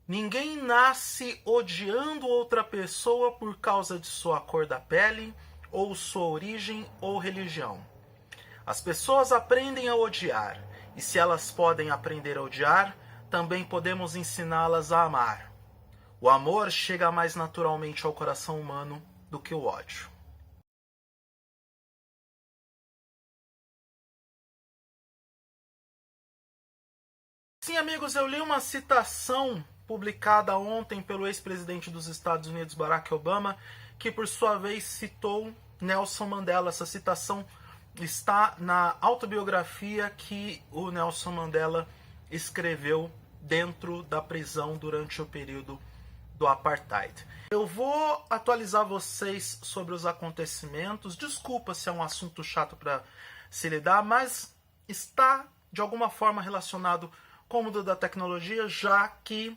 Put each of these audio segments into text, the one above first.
Ninguém nasce odiando outra pessoa por causa de sua cor da pele, ou sua origem ou religião. As pessoas aprendem a odiar, e se elas podem aprender a odiar, também podemos ensiná-las a amar. O amor chega mais naturalmente ao coração humano do que o ódio. Sim, amigos, eu li uma citação publicada ontem pelo ex-presidente dos Estados Unidos, Barack Obama, que por sua vez citou Nelson Mandela. Essa citação está na autobiografia que o Nelson Mandela escreveu dentro da prisão durante o período do Apartheid. Eu vou atualizar vocês sobre os acontecimentos. Desculpa se é um assunto chato para se lidar, mas está de alguma forma relacionado com o mundo da tecnologia, já que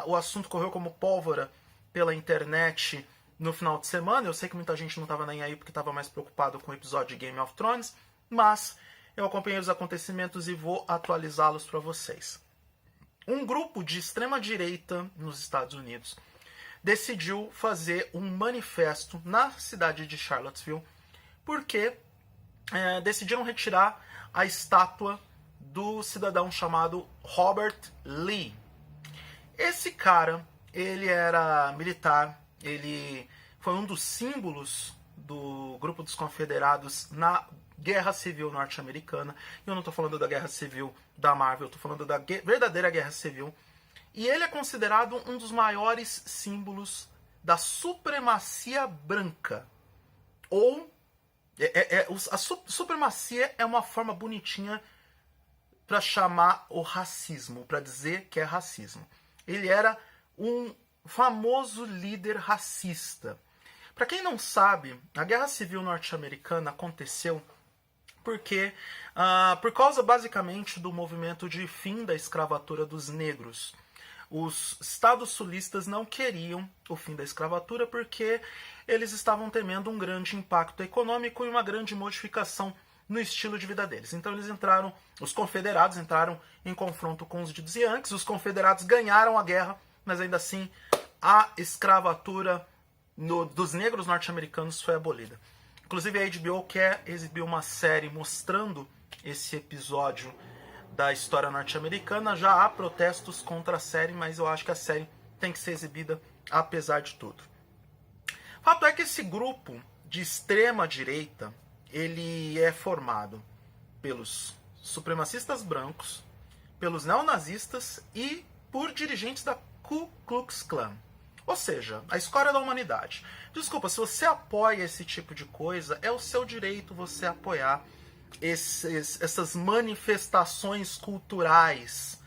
o assunto correu como pólvora pela internet no final de semana. Eu sei que muita gente não estava nem aí porque estava mais preocupado com o episódio de Game of Thrones, mas eu acompanhei os acontecimentos e vou atualizá-los para vocês. Um grupo de extrema-direita nos Estados Unidos decidiu fazer um manifesto na cidade de Charlottesville porque decidiram retirar a estátua do cidadão chamado Robert Lee. Esse cara, ele era militar, ele foi um dos símbolos do grupo dos confederados na Guerra Civil Norte-Americana. E eu não estou falando da Guerra Civil da Marvel, eu estou falando da verdadeira Guerra Civil. E ele é considerado um dos maiores símbolos da supremacia branca. Ou a supremacia é uma forma bonitinha para chamar o racismo, para dizer que é racismo. Ele era um famoso líder racista. Para quem não sabe, a Guerra Civil Norte-Americana aconteceu porque, por causa basicamente do movimento de fim da escravatura dos negros. Os estados sulistas não queriam o fim da escravatura porque eles estavam temendo um grande impacto econômico e uma grande modificação no estilo de vida deles. Então os confederados entraram em confronto com os Yankees, os confederados ganharam a guerra, mas ainda assim a escravatura dos negros norte-americanos foi abolida. Inclusive a HBO quer exibir uma série mostrando esse episódio da história norte-americana. Já há protestos contra a série, mas eu acho que a série tem que ser exibida apesar de tudo. O fato é que esse grupo de extrema direita ele é formado pelos supremacistas brancos, pelos neonazistas e por dirigentes da Ku Klux Klan. Ou seja, a escória da humanidade. Desculpa, se você apoia esse tipo de coisa, é o seu direito você apoiar essas manifestações culturais,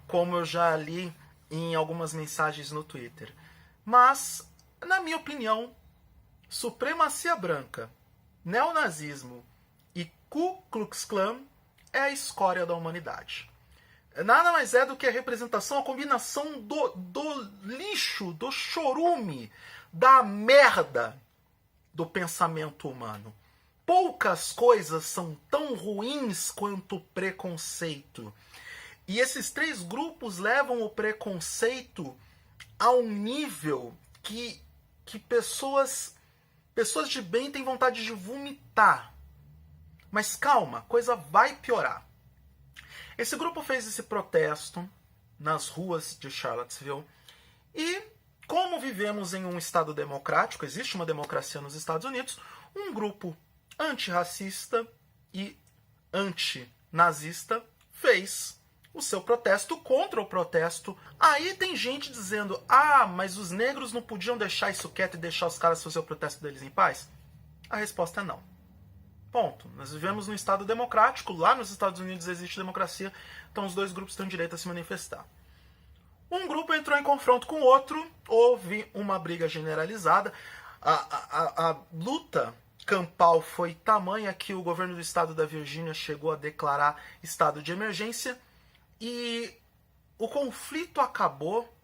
como eu já li em algumas mensagens no Twitter. Mas, na minha opinião, supremacia branca, neonazismo e Ku Klux Klan é a escória da humanidade. Nada mais é do que a representação, a combinação do lixo, do chorume, da merda do pensamento humano. Poucas coisas são tão ruins quanto o preconceito. E esses três grupos levam o preconceito a um nível que pessoas de bem têm vontade de vomitar. Mas calma, a coisa vai piorar. Esse grupo fez esse protesto nas ruas de Charlottesville e, como vivemos em um estado democrático, existe uma democracia nos Estados Unidos, um grupo antirracista e antinazista fez o seu protesto contra o protesto. Aí tem gente dizendo, mas os negros não podiam deixar isso quieto e deixar os caras fazer o protesto deles em paz? A resposta é não. Ponto. Nós vivemos num estado democrático, lá nos Estados Unidos existe democracia, então os dois grupos têm direito a se manifestar. Um grupo entrou em confronto com o outro, houve uma briga generalizada, a luta campal foi tamanha que o governo do estado da Virgínia chegou a declarar estado de emergência e o conflito acabou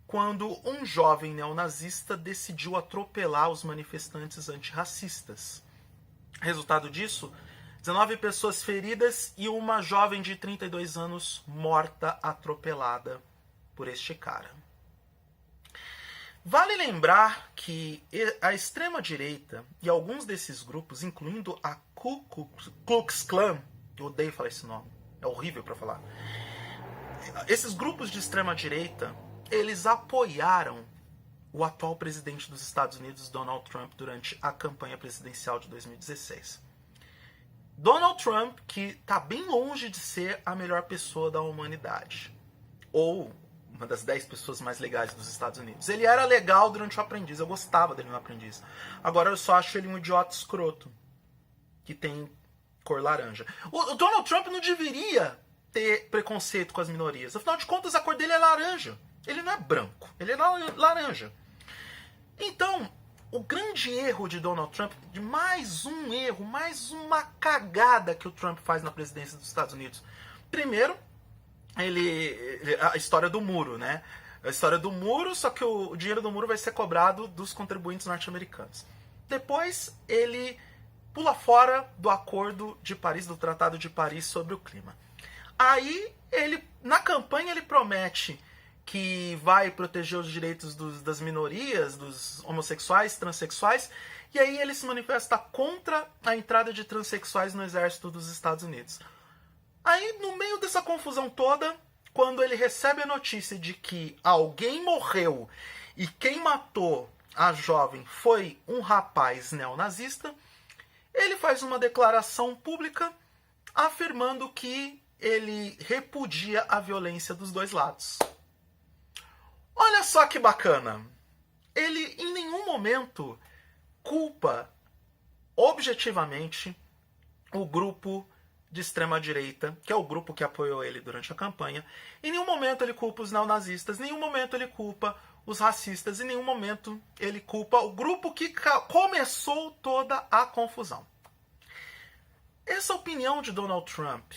quando um jovem neonazista decidiu atropelar os manifestantes antirracistas. Resultado disso, 19 pessoas feridas e uma jovem de 32 anos morta atropelada por este cara. Vale lembrar que a extrema-direita e alguns desses grupos, incluindo a Ku Klux Klan, eu odeio falar esse nome, é horrível para falar. Esses grupos de extrema-direita, eles apoiaram o atual presidente dos Estados Unidos, Donald Trump, durante a campanha presidencial de 2016. Donald Trump, que está bem longe de ser a melhor pessoa da humanidade, ou uma das 10 pessoas mais legais dos Estados Unidos. Ele era legal durante o Aprendiz, eu gostava dele no Aprendiz. Agora eu só acho ele um idiota escroto, que tem cor laranja. O Donald Trump não deveria ter preconceito com as minorias. Afinal de contas, a cor dele é laranja. Ele não é branco, ele é laranja. Então, o grande erro de Donald Trump, de mais um erro, mais uma cagada que o Trump faz na presidência dos Estados Unidos. Primeiro, a história do muro, né? A história do muro, só que o dinheiro do muro vai ser cobrado dos contribuintes norte-americanos. Depois, ele pula fora do Acordo de Paris, do Tratado de Paris sobre o clima. Aí, na campanha, ele promete que vai proteger os direitos das minorias, dos homossexuais, transexuais, e aí ele se manifesta contra a entrada de transexuais no exército dos Estados Unidos. Aí, no meio dessa confusão toda, quando ele recebe a notícia de que alguém morreu e quem matou a jovem foi um rapaz neonazista, ele faz uma declaração pública afirmando que ele repudia a violência dos dois lados. Olha só que bacana. Ele em nenhum momento culpa objetivamente o grupo de extrema-direita, que é o grupo que apoiou ele durante a campanha. Em nenhum momento ele culpa os neonazistas, em nenhum momento ele culpa os racistas, em nenhum momento ele culpa o grupo que começou toda a confusão. Essa opinião de Donald Trump,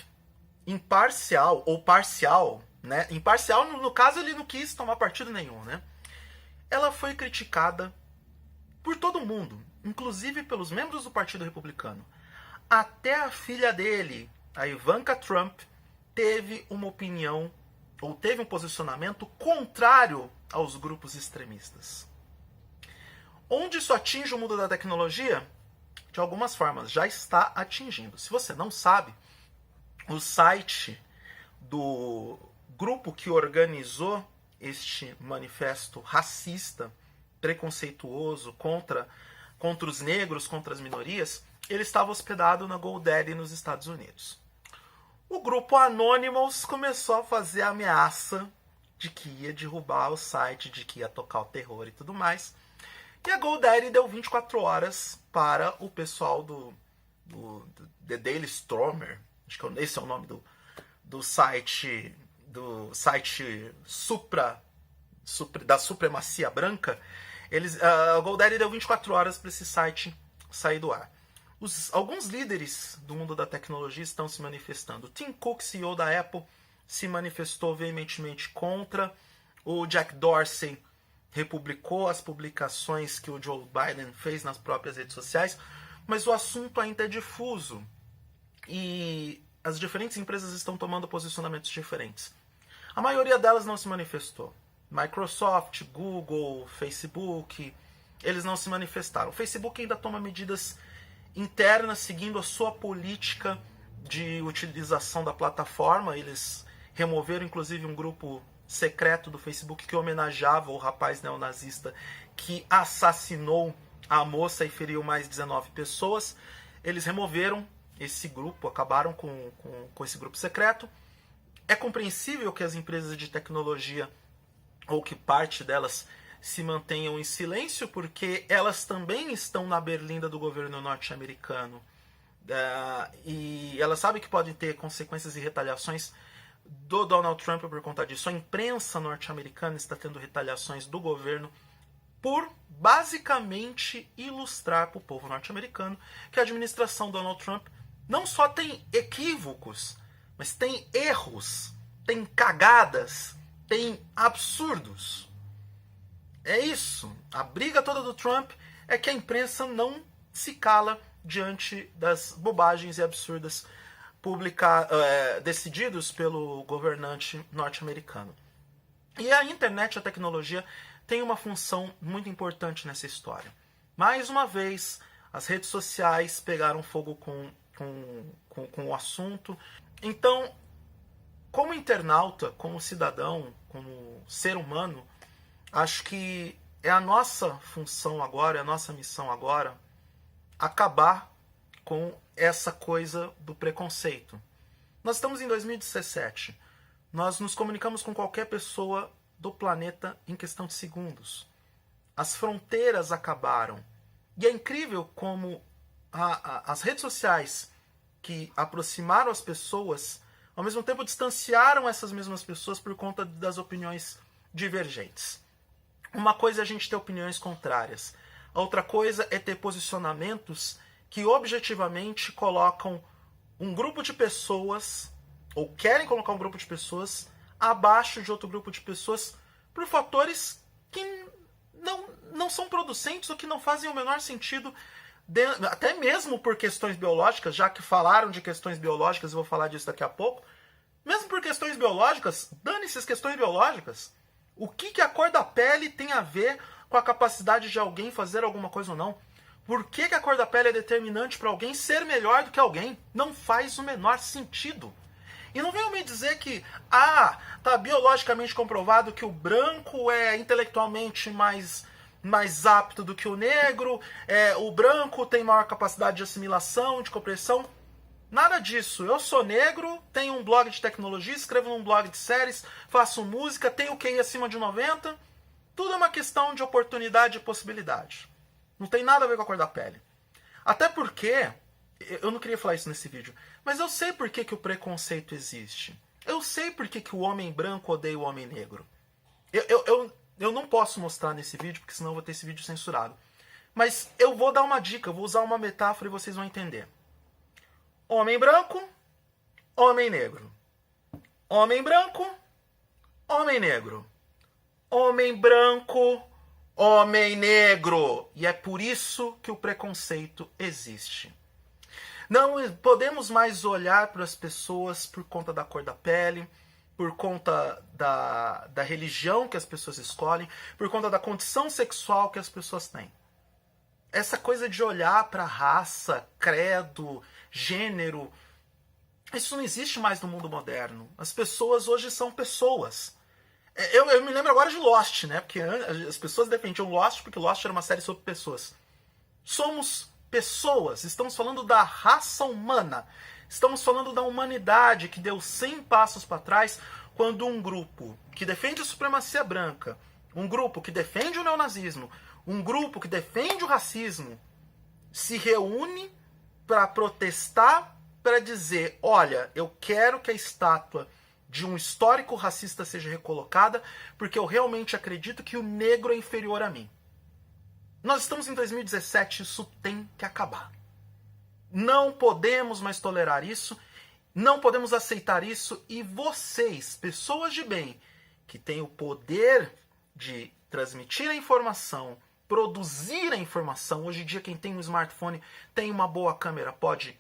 imparcial ou parcial, né? Imparcial, no caso, ele não quis tomar partido nenhum, né? Ela foi criticada por todo mundo, inclusive pelos membros do Partido Republicano. Até a filha dele, a Ivanka Trump, teve uma opinião, ou teve um posicionamento contrário aos grupos extremistas. Onde isso atinge o mundo da tecnologia? De algumas formas, já está atingindo. Se você não sabe, o site do grupo que organizou este manifesto racista, preconceituoso contra os negros, contra as minorias, ele estava hospedado na GoDaddy nos Estados Unidos. O grupo Anonymous começou a fazer a ameaça de que ia derrubar o site, de que ia tocar o terror e tudo mais. E a GoDaddy deu 24 horas para o pessoal do The Daily Stormer, acho que esse é o nome do site da supremacia branca. A GoDaddy deu 24 horas para esse site sair do ar. Alguns líderes do mundo da tecnologia estão se manifestando. Tim Cook, CEO da Apple, se manifestou veementemente contra. O Jack Dorsey republicou as publicações que o Joe Biden fez nas próprias redes sociais, mas o assunto ainda é difuso e as diferentes empresas estão tomando posicionamentos diferentes. A maioria delas não se manifestou. Microsoft, Google, Facebook, eles não se manifestaram. O Facebook ainda toma medidas internas, seguindo a sua política de utilização da plataforma. Eles removeram, inclusive, um grupo secreto do Facebook que homenageava o rapaz neonazista que assassinou a moça e feriu mais 19 pessoas. Eles removeram esse grupo, acabaram com esse grupo secreto. É compreensível que as empresas de tecnologia, ou que parte delas, se mantenham em silêncio, porque elas também estão na berlinda do governo norte-americano. E elas sabem que podem ter consequências e retaliações do Donald Trump por conta disso. A imprensa norte-americana está tendo retaliações do governo por basicamente ilustrar para o povo norte-americano que a administração Donald Trump não só tem equívocos, mas tem erros, tem cagadas, tem absurdos. É isso. A briga toda do Trump é que a imprensa não se cala diante das bobagens e absurdas decididos pelo governante norte-americano. E a internet, a tecnologia, tem uma função muito importante nessa história. Mais uma vez, as redes sociais pegaram fogo com o assunto. Então, como internauta, como cidadão, como ser humano, acho que é a nossa função agora, é a nossa missão agora, acabar com essa coisa do preconceito. Nós estamos em 2017. Nós nos comunicamos com qualquer pessoa do planeta em questão de segundos. As fronteiras acabaram. E é incrível como as redes sociais que aproximaram as pessoas, ao mesmo tempo distanciaram essas mesmas pessoas por conta das opiniões divergentes. Uma coisa é a gente ter opiniões contrárias. A outra coisa é ter posicionamentos que objetivamente colocam um grupo de pessoas, ou querem colocar um grupo de pessoas, abaixo de outro grupo de pessoas por fatores que não são producentes ou que não fazem o menor sentido, até mesmo por questões biológicas, já que falaram de questões biológicas, eu vou falar disso daqui a pouco. Mesmo por questões biológicas, dane-se as questões biológicas. O que a cor da pele tem a ver com a capacidade de alguém fazer alguma coisa ou não? Por que a cor da pele é determinante para alguém ser melhor do que alguém? Não faz o menor sentido. E não venham me dizer que, tá biologicamente comprovado que o branco é intelectualmente mais apto do que o negro, o branco tem maior capacidade de assimilação, de compreensão. Nada disso. Eu sou negro, tenho um blog de tecnologia, escrevo num blog de séries, faço música, tenho QI acima de 90. Tudo é uma questão de oportunidade e possibilidade. Não tem nada a ver com a cor da pele. Até porque, eu não queria falar isso nesse vídeo, mas eu sei por que o preconceito existe. Eu sei por que o homem branco odeia o homem negro. Eu não posso mostrar nesse vídeo, porque senão eu vou ter esse vídeo censurado. Mas eu vou dar uma dica, eu vou usar uma metáfora e vocês vão entender. Homem branco, homem negro. Homem branco, homem negro. Homem branco, homem negro. E é por isso que o preconceito existe. Não podemos mais olhar para as pessoas por conta da cor da pele, por conta da religião que as pessoas escolhem, por conta da condição sexual que as pessoas têm. Essa coisa de olhar para raça, credo, gênero, isso não existe mais no mundo moderno. As pessoas hoje são pessoas. Eu me lembro agora de Lost, né? Porque as pessoas defendiam Lost porque Lost era uma série sobre pessoas. Somos pessoas. Estamos falando da raça humana. Estamos falando da humanidade que deu 100 passos para trás quando um grupo que defende a supremacia branca, um grupo que defende o neonazismo, um grupo que defende o racismo, se reúne para protestar, para dizer, olha, eu quero que a estátua de um histórico racista seja recolocada, porque eu realmente acredito que o negro é inferior a mim. Nós estamos em 2017, isso tem que acabar. Não podemos mais tolerar isso, não podemos aceitar isso, e vocês, pessoas de bem, que têm o poder de transmitir a informação, produzir a informação, hoje em dia quem tem um smartphone tem uma boa câmera, pode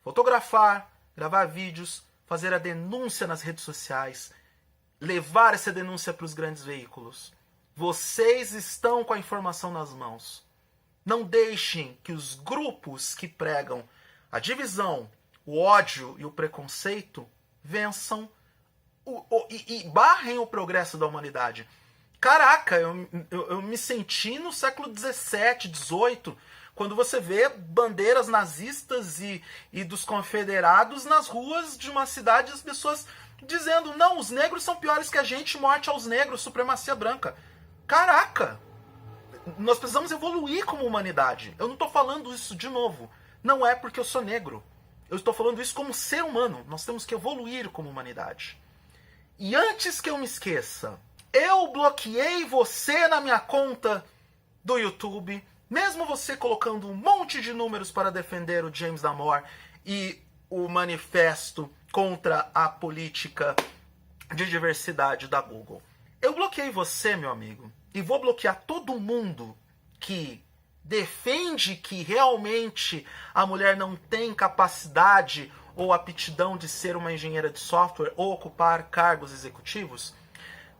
fotografar, gravar vídeos, fazer a denúncia nas redes sociais, levar essa denúncia para os grandes veículos. Vocês estão com a informação nas mãos. Não deixem que os grupos que pregam a divisão, o ódio e o preconceito vençam e barrem o progresso da humanidade. Caraca, eu me senti no século 17, 18, quando você vê bandeiras nazistas e dos confederados nas ruas de uma cidade, as pessoas dizendo, não, os negros são piores que a gente, morte aos negros, supremacia branca. Caraca! Nós precisamos evoluir como humanidade. Eu não estou falando isso de novo. Não é porque eu sou negro. Eu estou falando isso como ser humano. Nós temos que evoluir como humanidade. E antes que eu me esqueça, eu bloqueei você na minha conta do YouTube, mesmo você colocando um monte de números para defender o James Damore e o manifesto contra a política de diversidade da Google. Eu bloqueei você, meu amigo, e vou bloquear todo mundo que defende que realmente a mulher não tem capacidade ou aptidão de ser uma engenheira de software ou ocupar cargos executivos.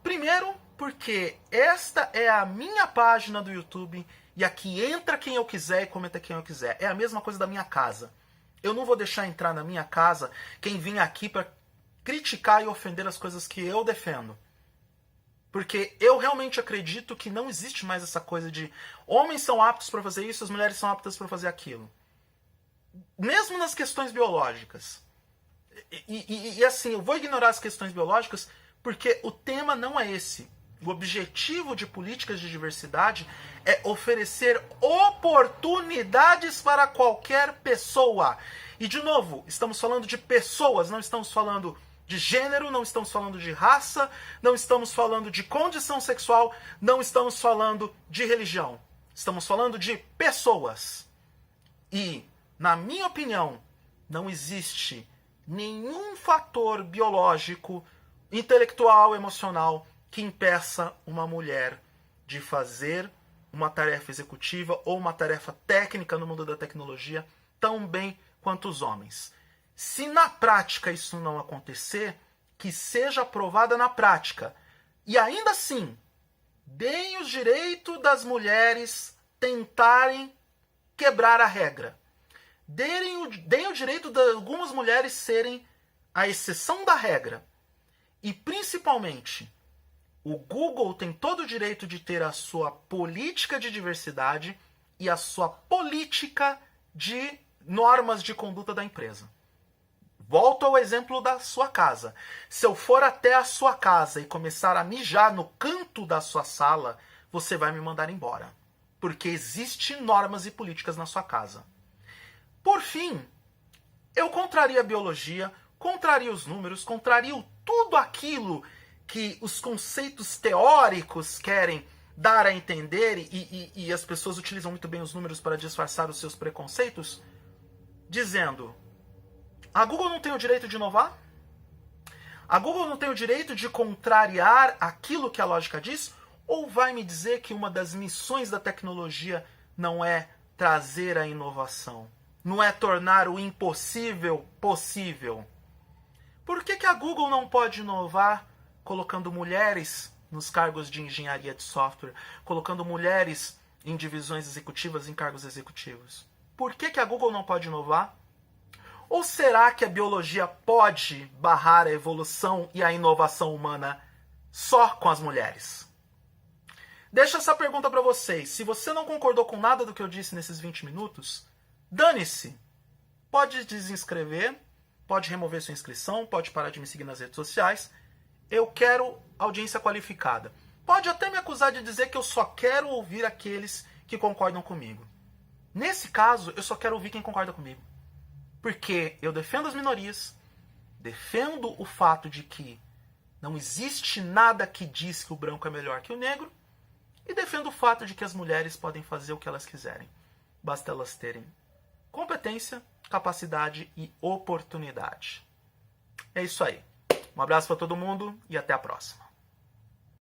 Primeiro, porque esta é a minha página do YouTube e aqui entra quem eu quiser e comenta quem eu quiser. É a mesma coisa da minha casa. Eu não vou deixar entrar na minha casa quem vem aqui para criticar e ofender as coisas que eu defendo. Porque eu realmente acredito que não existe mais essa coisa de homens são aptos para fazer isso, as mulheres são aptas para fazer aquilo. Mesmo nas questões biológicas. E assim, eu vou ignorar as questões biológicas porque o tema não é esse. O objetivo de políticas de diversidade é oferecer oportunidades para qualquer pessoa. E, de novo, estamos falando de pessoas, não estamos falando de gênero, não estamos falando de raça, não estamos falando de condição sexual, não estamos falando de religião. Estamos falando de pessoas. E, na minha opinião, não existe nenhum fator biológico, intelectual, emocional que impeça uma mulher de fazer uma tarefa executiva ou uma tarefa técnica no mundo da tecnologia tão bem quanto os homens. Se na prática isso não acontecer, que seja aprovada na prática. E ainda assim, deem o direito das mulheres tentarem quebrar a regra. Deem o direito de algumas mulheres serem a exceção da regra. E principalmente, o Google tem todo o direito de ter a sua política de diversidade e a sua política de normas de conduta da empresa. Volto ao exemplo da sua casa. Se eu for até a sua casa e começar a mijar no canto da sua sala, você vai me mandar embora. Porque existem normas e políticas na sua casa. Por fim, eu contraria a biologia, contraria os números, contraria tudo aquilo que os conceitos teóricos querem dar a entender e as pessoas utilizam muito bem os números para disfarçar os seus preconceitos, dizendo: a Google não tem o direito de inovar? A Google não tem o direito de contrariar aquilo que a lógica diz? Ou vai me dizer que uma das missões da tecnologia não é trazer a inovação? Não é tornar o impossível possível? Por que a Google não pode inovar colocando mulheres nos cargos de engenharia de software, colocando mulheres em divisões executivas, em cargos executivos? Por que a Google não pode inovar? Ou será que a biologia pode barrar a evolução e a inovação humana só com as mulheres? Deixo essa pergunta para vocês. Se você não concordou com nada do que eu disse nesses 20 minutos, dane-se. Pode desinscrever, pode remover sua inscrição, pode parar de me seguir nas redes sociais. Eu quero audiência qualificada. Pode até me acusar de dizer que eu só quero ouvir aqueles que concordam comigo. Nesse caso, eu só quero ouvir quem concorda comigo. Porque eu defendo as minorias, defendo o fato de que não existe nada que diz que o branco é melhor que o negro, e defendo o fato de que as mulheres podem fazer o que elas quiserem. Basta elas terem competência, capacidade e oportunidade. É isso aí. Um abraço para todo mundo e até a próxima.